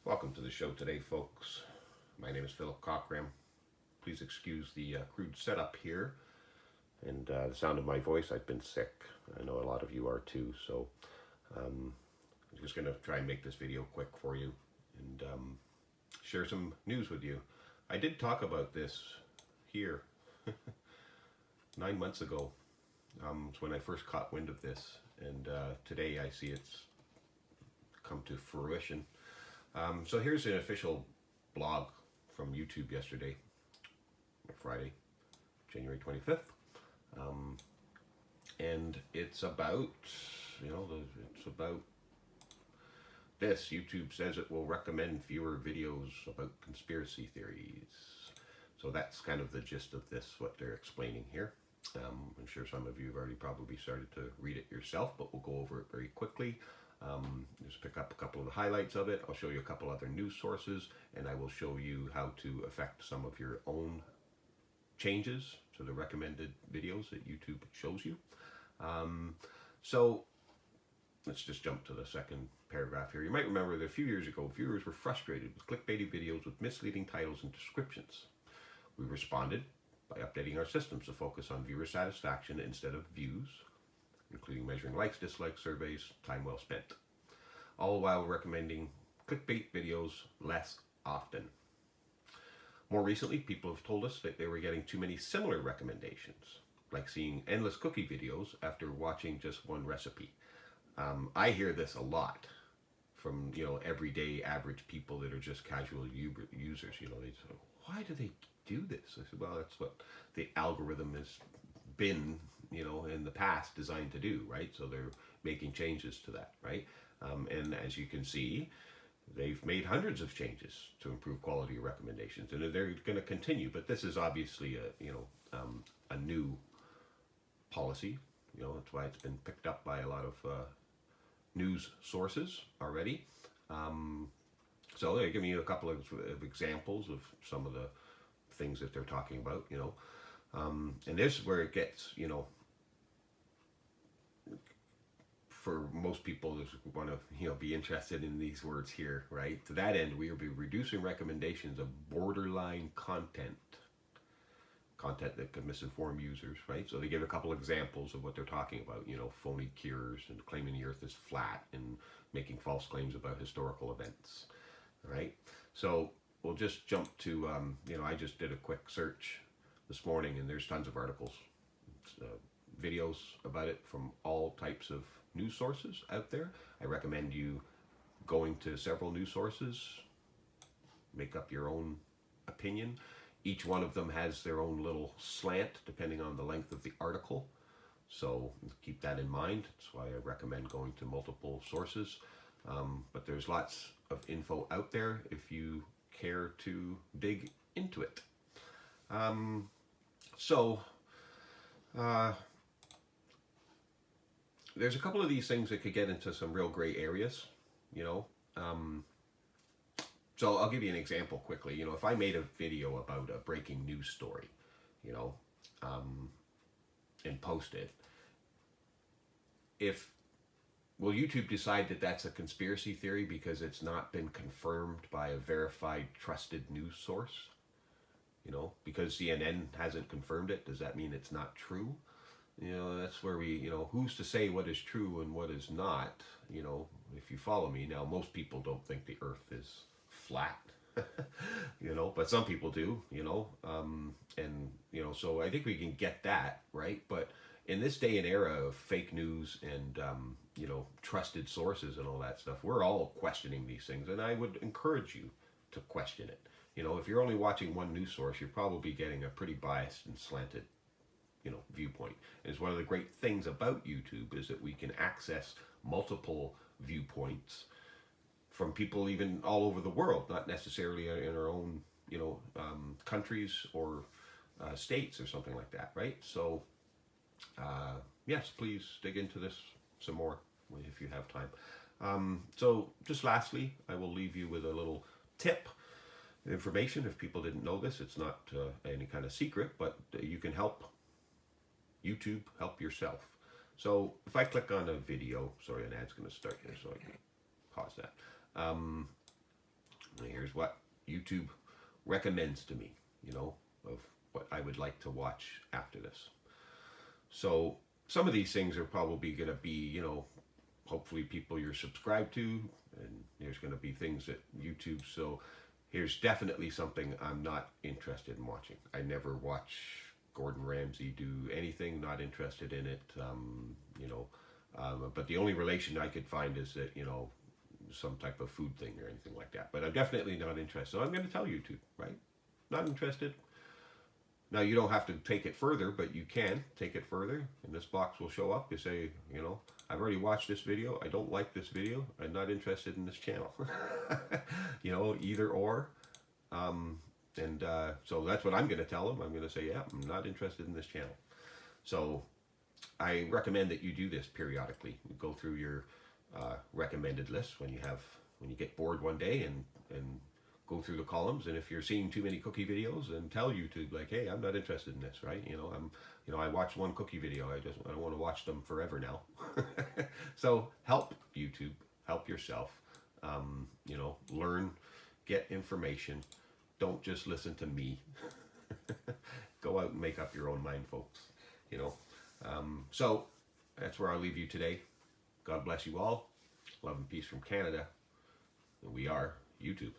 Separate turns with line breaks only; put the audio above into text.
Welcome to the show today, folks. My name is Philip Cockram. Please excuse the crude setup here and the sound of my voice. I've been sick. I know a lot of you are too, so I'm just going to try and make this video quick for you and share some news with you. I did talk about this here 9 months ago. It's when I first caught wind of this, and today I see it's come to fruition. So here's an official blog from YouTube yesterday, Friday, January 25th. And it's about, it's about this. YouTube says it will recommend fewer videos about conspiracy theories. So that's kind of the gist of this, what they're explaining here. I'm sure some of you have already probably started to read it yourself, but we'll go over it very quickly. Just pick up a couple of the highlights of it. I'll show you a couple other news sources, and I will show you how to affect some of your own changes to the recommended videos that YouTube shows you. So let's just jump to the second paragraph here. You might remember that a few years ago, viewers were frustrated with clickbaity videos with misleading titles and descriptions. We responded by updating our systems to focus on viewer satisfaction instead of views, including measuring likes, dislikes, surveys, time well spent, all while recommending clickbait videos less often. More recently, people have told us that they were getting too many similar recommendations, like seeing endless cookie videos after watching just one recipe. I hear this a lot from everyday average people that are just casual users. They say, why do they do this? I said, well, that's what the algorithm has been in the past designed to do, right? So they're making changes to that, right? And as you can see, they've made hundreds of changes to improve quality of recommendations, and they're going to continue. But this is obviously a new policy. That's why it's been picked up by a lot of news sources already. So they're giving you a couple of examples of some of the things that they're talking about. And this is where it gets, for most people that want to, be interested in these words here, right? To that end, we will be reducing recommendations of borderline content that could misinform users, right? So they give a couple examples of what they're talking about, phony cures and claiming the earth is flat and making false claims about historical events, right? So we'll just jump to, I just did a quick search this morning, and there's tons of articles, videos about it from all types of news sources out there. I recommend you going to several news sources, make up your own opinion. Each one of them has their own little slant depending on the length of the article. So keep that in mind. That's why I recommend going to multiple sources. But there's lots of info out there if you care to dig into it. There's a couple of these things that could get into some real gray areas, So I'll give you an example quickly. If I made a video about a breaking news story, and post it, will YouTube decide that that's a conspiracy theory because it's not been confirmed by a verified, trusted news source? Because CNN hasn't confirmed it, does that mean it's not true? That's where we, who's to say what is true and what is not, if you follow me. Now, most people don't think the earth is flat, but some people do, so I think we can get that, right? But in this day and era of fake news and, trusted sources and all that stuff, we're all questioning these things, and I would encourage you to question it. If you're only watching one news source, you're probably getting a pretty biased and slanted, viewpoint. And it's one of the great things about YouTube is that we can access multiple viewpoints from people even all over the world, not necessarily in our own, countries or states or something like that, right? So, yes, please dig into this some more if you have time. So just lastly, I will leave you with a little tip, information. If people didn't know this, it's not any kind of secret, but you can help YouTube help yourself. So if I click on a video, sorry, an ad's going to start here, so I can pause that. here's what YouTube recommends to me, you know, of what I would like to watch after this. So some of these things are probably going to be, you know, hopefully people you're subscribed to, and there's going to be things that YouTube. So here's definitely something I'm not interested in watching. I never watch Gordon Ramsay do anything, not interested in it, you know, but the only relation I could find is that, you know, some type of food thing or anything like that. But I'm definitely not interested. So I'm going to tell YouTube, right? Not interested. Now, you don't have to take it further, but you can take it further. And this box will show up. You say, you know, I've already watched this video. I don't like this video. I'm not interested in this channel. You know, either or. So that's what I'm going to tell them. I'm going to say, yeah, I'm not interested in this channel. So I recommend that you do this periodically. You go through your recommended list when you get bored one day and go through the columns. And if you're seeing too many cookie videos, then tell YouTube, like, hey, I'm not interested in this, right? You know, I watched one cookie video. I don't want to watch them forever now. So help YouTube, help yourself. You know, learn, get information. Don't just listen to me. Go out and make up your own mind, folks. You know, so that's where I'll leave you today. God bless you all. Love and peace from Canada. And we are YouTube.